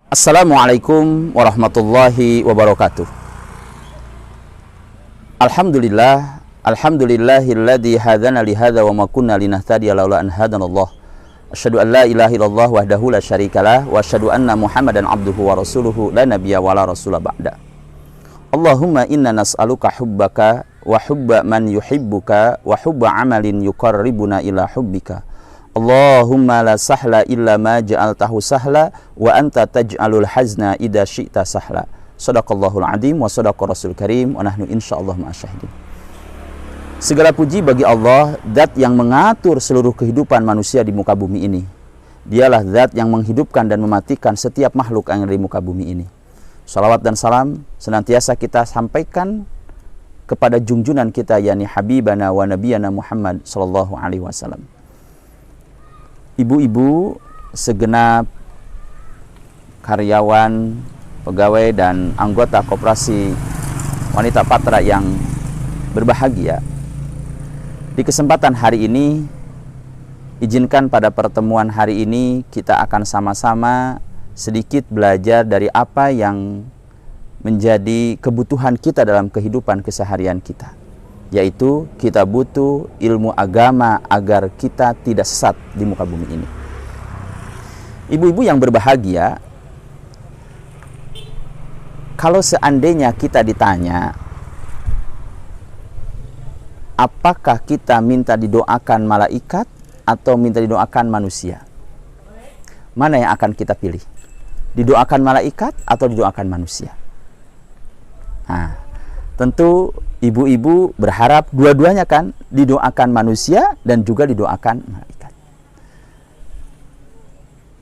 Assalamualaikum warahmatullahi wabarakatuh. Alhamdulillahilladzi hadana li hadza wa ma kunna linahtadiya laula an hadanallah. Asyhadu an la ilaha illallah wahdahu la syarikalah wa asyhadu anna Muhammadan abduhu wa rasuluhu la nabiyya wa la rasula ba'da. Allahumma inna nas'aluka hubbaka wa hubba man yuhibbuka wa hubba amalin yuqarribuna ila hubbika. Allahumma la sahla illa ma ja'altahu sahla wa anta taj'alul hazna idza syi'ta sahla. Shadaqallahul azim wa shadaqa rasul karim wa nahnu insyaallah ma'asyahidin. Segala puji bagi Allah, zat yang mengatur seluruh kehidupan manusia di muka bumi ini. Dialah zat yang menghidupkan dan mematikan setiap makhluk yang ada di muka bumi ini. Salawat dan salam senantiasa kita sampaikan kepada junjungan kita, yakni Habibana wa Nabiyana Muhammad sallallahu alaihi wasallam. Ibu-ibu, segenap karyawan, pegawai dan anggota koperasi wanita Patra yang berbahagia. Di kesempatan hari ini, izinkan pada pertemuan hari ini kita akan sama-sama sedikit belajar dari apa yang menjadi kebutuhan kita dalam kehidupan keseharian kita, yaitu kita butuh ilmu agama agar kita tidak sesat di muka bumi ini. Ibu-ibu yang berbahagia, kalau seandainya kita ditanya apakah kita minta didoakan malaikat atau minta didoakan manusia, mana yang akan kita pilih? Didoakan malaikat atau didoakan manusia? Nah, tentu ibu-ibu berharap dua-duanya kan, didoakan manusia dan juga didoakan malaikat.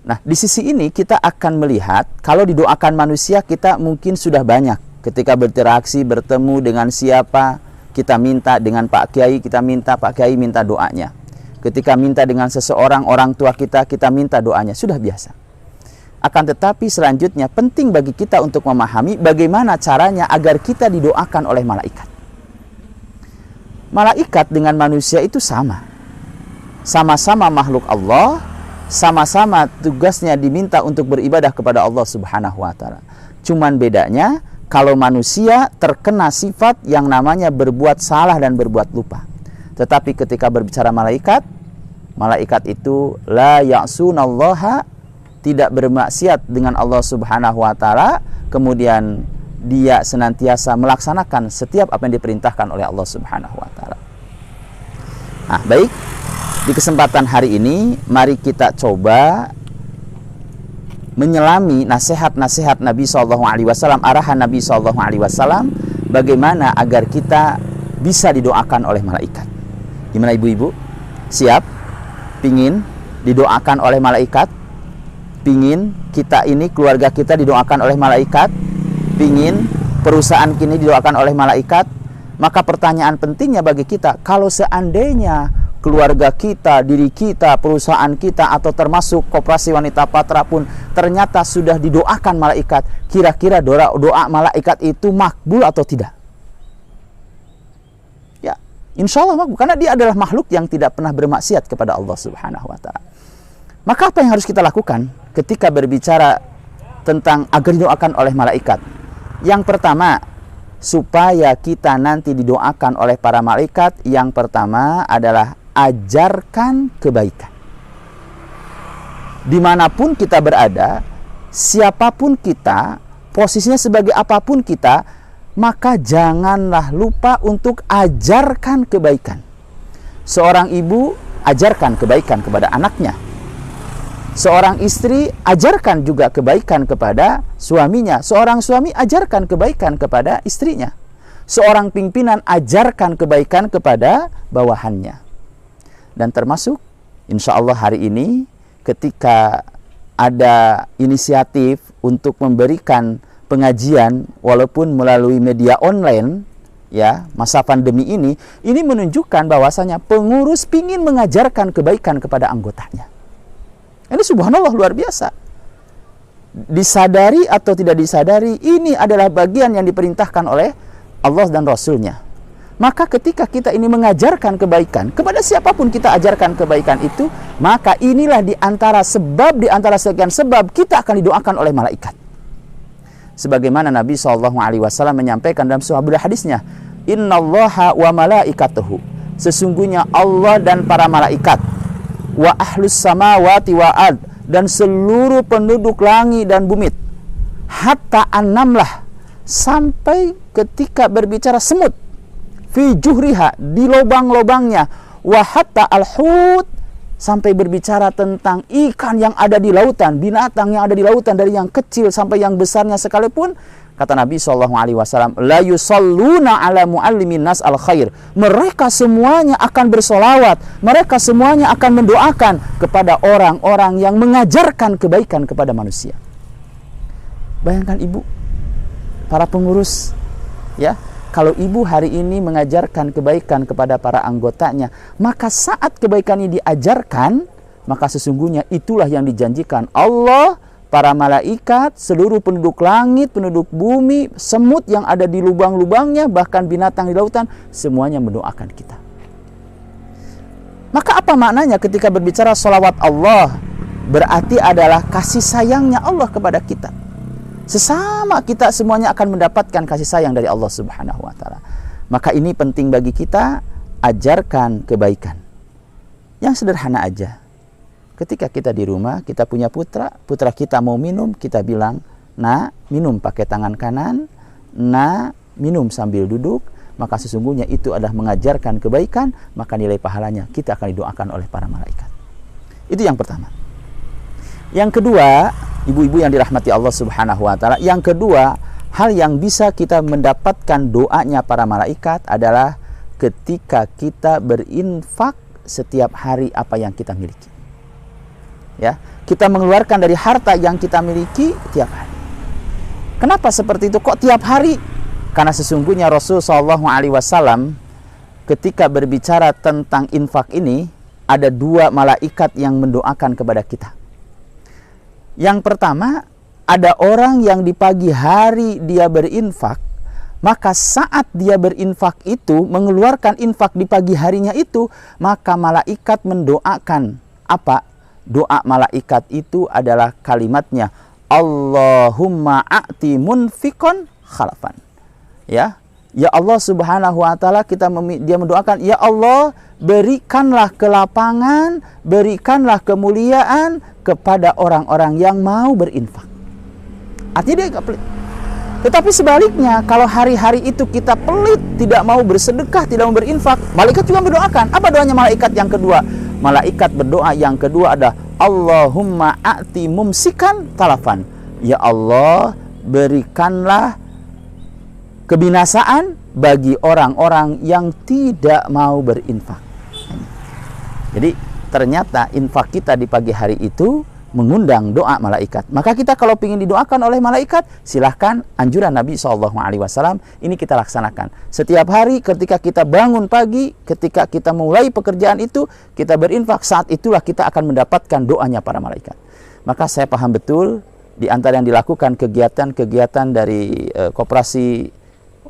Nah, di sisi ini kita akan melihat kalau didoakan manusia kita mungkin sudah banyak. Ketika berinteraksi, bertemu dengan siapa, kita minta dengan Pak Kiai, kita minta Pak Kiai minta doanya. Ketika minta dengan seseorang, orang tua kita minta doanya, sudah biasa. Akan tetapi selanjutnya penting bagi kita untuk memahami bagaimana caranya agar kita didoakan oleh malaikat. Malaikat dengan manusia itu sama. Sama-sama makhluk Allah, sama-sama tugasnya diminta untuk beribadah kepada Allah Subhanahu wa taala. Cuman bedanya kalau manusia terkena sifat yang namanya berbuat salah dan berbuat lupa. Tetapi ketika berbicara malaikat, malaikat itu la ya'sunallaha, tidak bermaksiat dengan Allah Subhanahu wa taala, kemudian dia senantiasa melaksanakan setiap apa yang diperintahkan oleh Allah Subhanahu wa taala. Nah, baik. Di kesempatan hari ini mari kita coba menyelami nasihat-nasihat Nabi sallallahu alaihi wasallam, arahan Nabi sallallahu alaihi wasallam bagaimana agar kita bisa didoakan oleh malaikat. Gimana ibu-ibu? Siap? Pingin didoakan oleh malaikat? Pingin kita ini, keluarga kita didoakan oleh malaikat? Pingin perusahaan kini didoakan oleh malaikat? Maka pertanyaan pentingnya bagi kita, kalau seandainya keluarga kita, diri kita, perusahaan kita, atau termasuk koperasi wanita Patra pun ternyata sudah didoakan malaikat, kira-kira doa malaikat itu makbul atau tidak? Ya, insya Allah makbul, karena dia adalah makhluk yang tidak pernah bermaksiat kepada Allah Subhanahu wa taala. Maka apa yang harus kita lakukan ketika berbicara tentang agar didoakan oleh malaikat? Yang pertama, supaya kita nanti didoakan oleh para malaikat, yang pertama adalah ajarkan kebaikan. Dimanapun kita berada, siapapun kita, posisinya sebagai apapun kita, maka janganlah lupa untuk ajarkan kebaikan. Seorang ibu ajarkan kebaikan kepada anaknya. Seorang istri ajarkan juga kebaikan kepada suaminya. Seorang suami ajarkan kebaikan kepada istrinya. Seorang pimpinan ajarkan kebaikan kepada bawahannya. Dan termasuk insya Allah hari ini ketika ada inisiatif untuk memberikan pengajian walaupun melalui media online, ya, masa pandemi ini menunjukkan bahwasanya pengurus pingin mengajarkan kebaikan kepada anggotanya. Ini subhanallah luar biasa. Disadari atau tidak disadari, ini adalah bagian yang diperintahkan oleh Allah dan Rasulnya. Maka ketika kita ini mengajarkan kebaikan, kepada siapapun kita ajarkan kebaikan itu, maka inilah di antara sekian sebab kita akan didoakan oleh malaikat. Sebagaimana Nabi SAW menyampaikan dalam sebuah hadisnya, Innallaha wa malaikatuhu, sesungguhnya Allah dan para malaikat, wa ahlus samawati wa ard, dan seluruh penduduk langit dan bumi, hatta annamlah, sampai ketika berbicara semut, fi juhriha, di lubang-lubangnya, wa hatta al-hut, sampai berbicara tentang ikan yang ada di lautan, binatang yang ada di lautan, dari yang kecil sampai yang besarnya sekalipun. Kata Nabi SAW, la yusalluna ala muallimin nas al khair, mereka semuanya akan bersolawat, mereka semuanya akan mendoakan kepada orang-orang yang mengajarkan kebaikan kepada manusia. Bayangkan ibu, para pengurus, ya, kalau ibu hari ini mengajarkan kebaikan kepada para anggotanya, maka saat kebaikan ini diajarkan, maka sesungguhnya itulah yang dijanjikan Allah, para malaikat, seluruh penduduk langit, penduduk bumi, semut yang ada di lubang-lubangnya, bahkan binatang di lautan, semuanya mendoakan kita. Maka apa maknanya ketika berbicara sholawat Allah? Berarti adalah kasih sayangnya Allah kepada kita. Sesama kita semuanya akan mendapatkan kasih sayang dari Allah Subhanahu wa Ta'ala. Maka ini penting bagi kita, ajarkan kebaikan. Yang sederhana aja. Ketika kita di rumah, kita punya putra kita mau minum, kita bilang, "Nah, minum pakai tangan kanan, nah, minum sambil duduk." Maka sesungguhnya itu adalah mengajarkan kebaikan, maka nilai pahalanya kita akan didoakan oleh para malaikat. Itu yang pertama. Yang kedua, ibu-ibu yang dirahmati Allah Subhanahu wa Ta'ala, yang kedua, hal yang bisa kita mendapatkan doanya para malaikat adalah ketika kita berinfak setiap hari apa yang kita miliki. Ya, kita mengeluarkan dari harta yang kita miliki tiap hari. Kenapa seperti itu? Kok tiap hari? Karena sesungguhnya Rasul SAW ketika berbicara tentang infak ini, ada dua malaikat yang mendoakan kepada kita. Yang pertama, ada orang yang di pagi hari dia berinfak, maka saat dia berinfak itu, mengeluarkan infak di pagi harinya itu, maka malaikat mendoakan apa? Doa malaikat itu adalah kalimatnya, Allahumma a'ti munfikon khalafan. Ya, ya Allah Subhanahu wa Ta'ala, dia mendoakan, ya Allah, berikanlah kelapangan, berikanlah kemuliaan kepada orang-orang yang mau berinfak. Artinya dia gak pelit. Tetapi sebaliknya, kalau hari-hari itu kita pelit, tidak mau bersedekah, tidak mau berinfak, malaikat juga mendoakan. Apa doanya malaikat yang kedua? Malaikat berdoa yang kedua ada, Allahumma a'ti mumsikan talafan. Ya Allah, berikanlah kebinasaan bagi orang-orang yang tidak mau berinfak. Jadi ternyata infak kita di pagi hari itu mengundang doa malaikat. Maka kita kalau ingin didoakan oleh malaikat, silahkan, anjuran Nabi SAW ini kita laksanakan. Setiap hari ketika kita bangun pagi, ketika kita mulai pekerjaan itu, kita berinfak, saat itulah kita akan mendapatkan doanya para malaikat. Maka saya paham betul, di antara yang dilakukan kegiatan-kegiatan dari Koperasi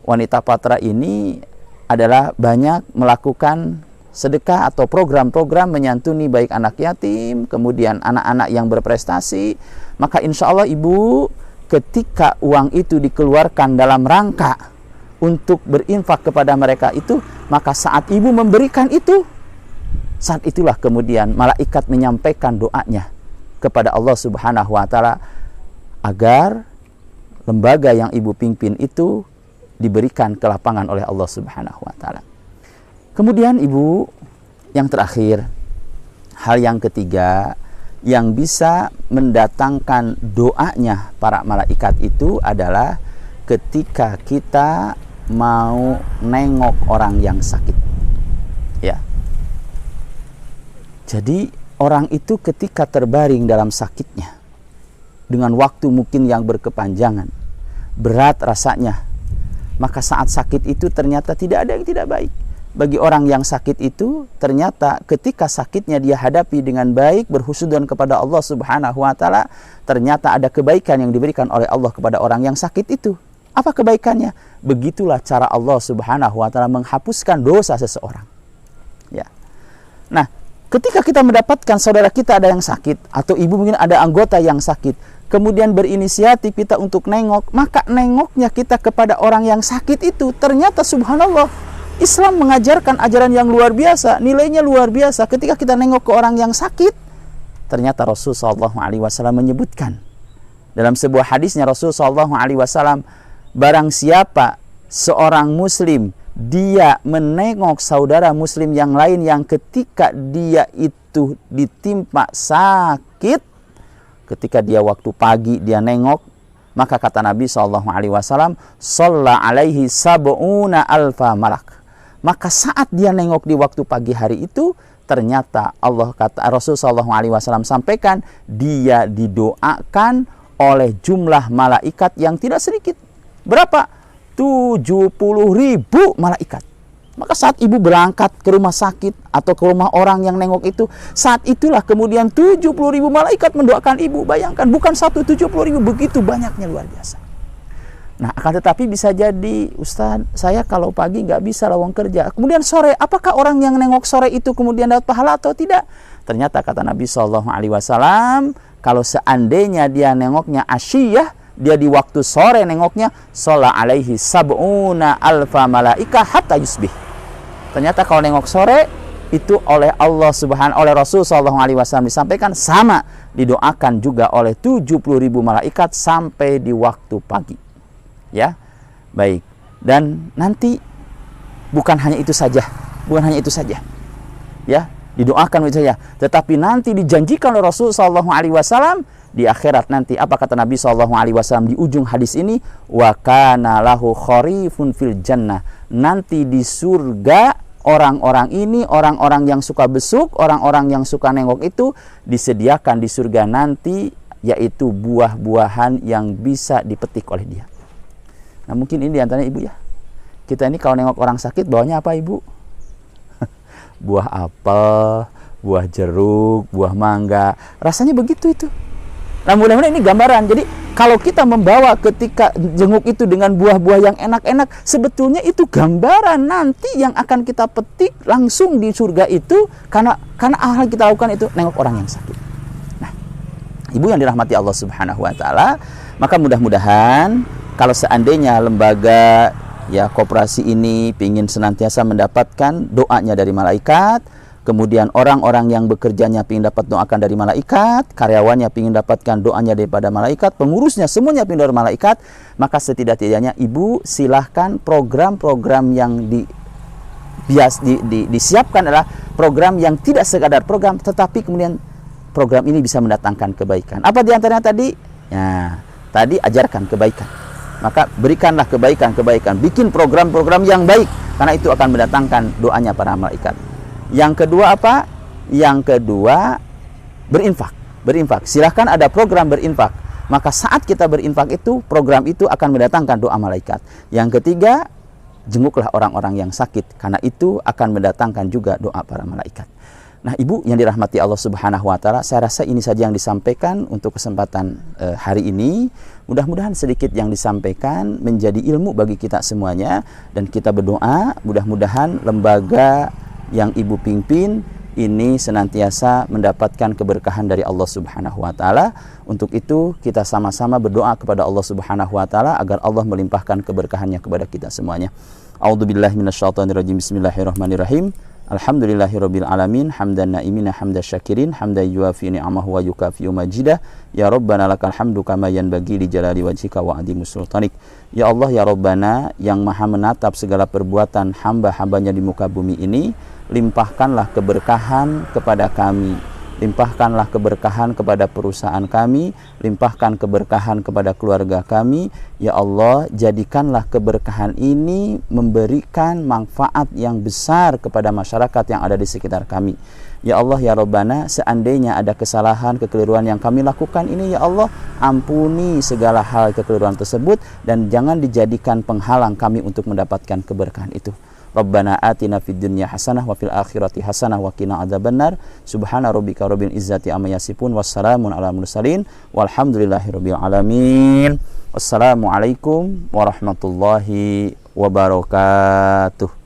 Wanita Patra ini adalah banyak melakukan sedekah atau program-program menyantuni baik anak yatim, kemudian anak-anak yang berprestasi. Maka insya Allah ibu, ketika uang itu dikeluarkan dalam rangka untuk berinfak kepada mereka itu, maka saat ibu memberikan itu, saat itulah kemudian malaikat menyampaikan doanya kepada Allah Subhanahu wa Ta'ala agar lembaga yang ibu pimpin itu diberikan kelapangan oleh Allah Subhanahu wa Ta'ala. Kemudian ibu, yang terakhir, hal yang ketiga yang bisa mendatangkan doanya para malaikat itu adalah ketika kita mau nengok orang yang sakit. Ya. Jadi orang itu ketika terbaring dalam sakitnya, dengan waktu mungkin yang berkepanjangan, berat rasanya, maka saat sakit itu ternyata tidak ada yang tidak baik. Bagi orang yang sakit itu, ternyata ketika sakitnya dia hadapi dengan baik, berhusnudzon kepada Allah Subhanahu wa Ta'ala, ternyata ada kebaikan yang diberikan oleh Allah kepada orang yang sakit itu. Apa kebaikannya? Begitulah cara Allah Subhanahu wa taala menghapuskan dosa seseorang. Ya. Nah, ketika kita mendapatkan saudara kita ada yang sakit, atau ibu mungkin ada anggota yang sakit, kemudian berinisiatif kita untuk nengok, maka nengoknya kita kepada orang yang sakit itu, ternyata subhanallah, Islam mengajarkan ajaran yang luar biasa, nilainya luar biasa. Ketika kita nengok ke orang yang sakit, ternyata Rasulullah SAW menyebutkan dalam sebuah hadisnya, Rasulullah SAW, barang siapa seorang muslim dia menengok saudara muslim yang lain yang ketika dia itu ditimpa sakit, ketika dia waktu pagi dia nengok, maka kata Nabi SAW, shalla alaihi sab'una alfa malak. Maka saat dia nengok di waktu pagi hari itu, ternyata Rasulullah SAW sampaikan, dia didoakan oleh jumlah malaikat yang tidak sedikit. Berapa? 70.000 malaikat. Maka saat ibu berangkat ke rumah sakit atau ke rumah orang yang nengok itu, saat itulah kemudian 70.000 malaikat mendoakan ibu. Bayangkan, bukan 70.000, begitu banyaknya, luar biasa. Nah, akan tetapi bisa jadi, Ustaz, saya kalau pagi nggak bisa lawang kerja. Kemudian sore, apakah orang yang nengok sore itu kemudian dapat pahala atau tidak? Ternyata kata Nabi SAW, kalau seandainya dia nengoknya asyiyah, dia di waktu sore nengoknya, shalla alaihi sab'una alfa malaika hatta yusbih. Ternyata kalau nengok sore itu oleh Allah oleh Rasul SAW disampaikan sama didoakan juga oleh 70.000 malaikat sampai di waktu pagi. Ya, baik. Dan nanti bukan hanya itu saja, ya, didoakan itu saja, tetapi nanti dijanjikan oleh Rasul SAW di akhirat nanti, apa kata Nabi SAW di ujung hadis ini, wa kana lahu kharifun fil jannah. Nanti di surga orang-orang ini, orang-orang yang suka besuk, orang-orang yang suka nengok itu disediakan di surga nanti, yaitu buah-buahan yang bisa dipetik oleh dia. Nah, mungkin ini diantaranya ibu ya. Kita ini kalau nengok orang sakit bawanya apa ibu? Buah apel, buah jeruk, buah mangga. Rasanya begitu itu. Nah, mudah-mudahan ini gambaran. Jadi kalau kita membawa ketika jenguk itu dengan buah-buah yang enak-enak, sebetulnya itu gambaran nanti yang akan kita petik langsung di surga itu, karena hal yang kita lakukan itu nengok orang yang sakit. Nah, ibu yang dirahmati Allah Subhanahu wa taala, maka mudah-mudahan kalau seandainya lembaga ya koperasi ini ingin senantiasa mendapatkan doanya dari malaikat, kemudian orang-orang yang bekerjanya ingin dapat doakan dari malaikat, karyawannya ingin dapatkan doanya daripada malaikat, pengurusnya semuanya ingin dari malaikat, maka setidak-tidaknya ibu silahkan program-program yang disiapkan adalah program yang tidak sekadar program, tetapi kemudian program ini bisa mendatangkan kebaikan. Apa diantaranya tadi? Ya, tadi ajarkan kebaikan. Maka berikanlah kebaikan-kebaikan, bikin program-program yang baik, karena itu akan mendatangkan doanya para malaikat. Yang kedua apa? Yang kedua berinfak. Silahkan ada program berinfak. Maka saat kita berinfak itu, program itu akan mendatangkan doa malaikat. Yang ketiga, jenguklah orang-orang yang sakit, karena itu akan mendatangkan juga doa para malaikat. Nah, ibu yang dirahmati Allah Subhanahu wa taala, saya rasa ini saja yang disampaikan untuk kesempatan hari ini. Mudah-mudahan sedikit yang disampaikan menjadi ilmu bagi kita semuanya, dan kita berdoa mudah-mudahan lembaga yang ibu pimpin ini senantiasa mendapatkan keberkahan dari Allah Subhanahu wa taala. Untuk itu kita sama-sama berdoa kepada Allah Subhanahu wa taala agar Allah melimpahkan keberkahannya kepada kita semuanya. A'udzubillahi minasyaitonirrajim. Bismillahirrahmanirrahim. Alhamdulillahirabbil alamin, hamdan naimina hamda syakirin, hamdan yuafi ni'amahu wa yukafi'u majidah. Ya Rabbana lakal hamdu kama yanbaghi li jalali wajhika wa adimus sultanik. Ya Allah, ya Rabbana yang maha menatap segala perbuatan hamba-hambanya di muka bumi ini, limpahkanlah keberkahan kepada kami, limpahkanlah keberkahan kepada perusahaan kami, limpahkan keberkahan kepada keluarga kami. Ya Allah, jadikanlah keberkahan ini memberikan manfaat yang besar kepada masyarakat yang ada di sekitar kami. Ya Allah, ya Rabbana, seandainya ada kesalahan, kekeliruan yang kami lakukan ini, ya Allah, ampuni segala hal kekeliruan tersebut, dan jangan dijadikan penghalang kami untuk mendapatkan keberkahan itu. Rabbana atina fid dunya hasanah wa fil akhirati hasanah wa qina adzabannar. Subhana rabbika rabbil izzati amma yasifun wassalamun ala mursalin walhamdulillahi rabbil alamin. Wassalamualaikum warahmatullahi wabarakatuh.